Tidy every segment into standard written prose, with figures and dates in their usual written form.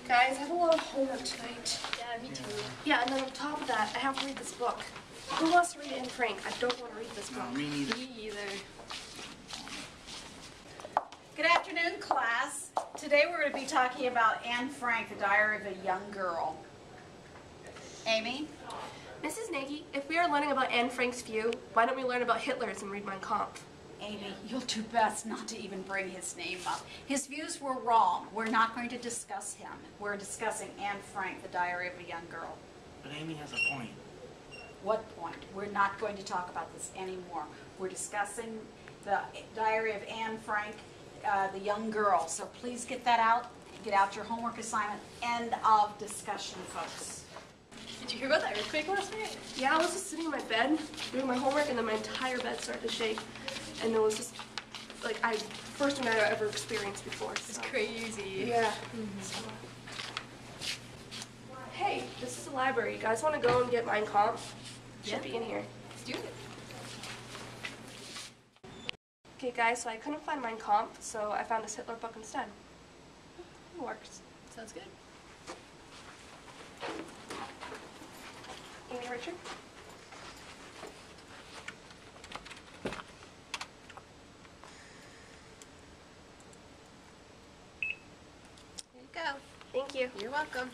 Guys, I have a lot of homework tonight. Yeah, me too. Yeah, and then on top of that, I have to read this book. Who wants to read Anne Frank? I don't want to read this book. No, me neither. Me either. Good afternoon, class. Today we're going to be talking about Anne Frank, The Diary of a Young Girl. Amy? Mrs. Nagy, if we are learning about Anne Frank's view, why don't we learn about Hitler's and read Mein Kampf? Amy, you'll do best not to even bring his name up. His views were wrong. We're not going to discuss him. We're discussing Anne Frank, The Diary of a Young Girl. But Amy has a point. What point? We're not going to talk about this anymore. We're discussing the Diary of Anne Frank, the young girl. So please get that out. Get out your homework assignment. End of discussion, folks. Did you hear about that earthquake last night? Yeah, I was just sitting in my bed doing my homework, and then my entire bed started to shake. And it was just, like, first one I've ever experienced before. It's crazy. Yeah. So, hey, this is the library. You guys want to go and get Mein Kampf? Should be in here. Let's do it. Okay, guys, so I couldn't find Mein Kampf, so I found this Hitler book instead. It works. Sounds good. Amy, Richard? Here you go. Thank you. You're welcome.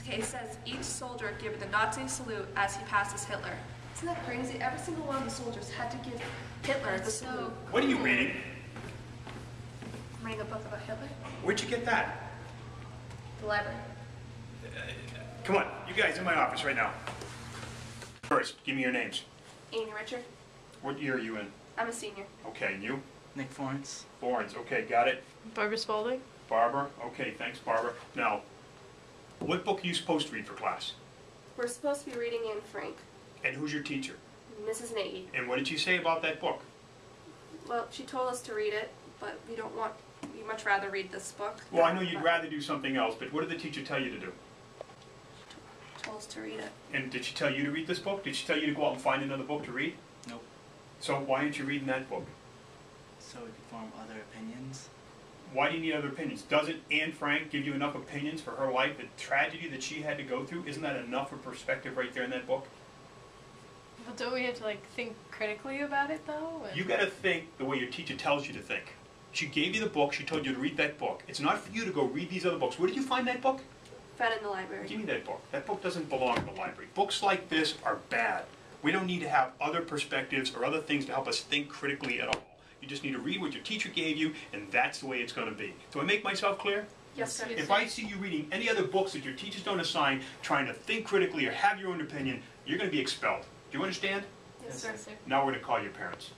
Okay, it says, each soldier gave the Nazi salute as he passes Hitler. Isn't that crazy? Every single one of the soldiers had to give Hitler the salute. What are you reading? I'm reading a book about Hitler. Where'd you get that? The library. Come on, you guys in my office right now. First, give me your names. Amy, Richard. What year are you in? I'm a senior. Okay, and you? Nick Florence. Florence, okay, got it. Barbara Spalding. Barbara, okay, thanks Barbara. Now, what book are you supposed to read for class? We're supposed to be reading Anne Frank. And who's your teacher? Mrs. Nagy. And what did she say about that book? Well, she told us to read it, but we much rather read this book. Well, I know you'd rather do something else, but what did the teacher tell you to do? She told us to read it. And did she tell you to read this book? Did she tell you to go out and find another book to read? Nope. So why aren't you reading that book? So we could form other opinions. Why do you need other opinions? Doesn't Anne Frank give you enough opinions for her life, the tragedy that she had to go through? Isn't that enough of perspective right there in that book? But don't we have to think critically about it though? You got to think the way your teacher tells you to think. She gave you the book, she told you to read that book. It's not for you to go read these other books. Where did you find that book? Found in the library. Give me that book. That book doesn't belong in the library. Books like this are bad. We don't need to have other perspectives or other things to help us think critically at all. You just need to read what your teacher gave you, and that's the way it's going to be. Do I make myself clear? Yes, sir. If I see you reading any other books that your teachers don't assign, trying to think critically or have your own opinion, you're going to be expelled. Do you understand? Yes, sir. Now we're going to call your parents.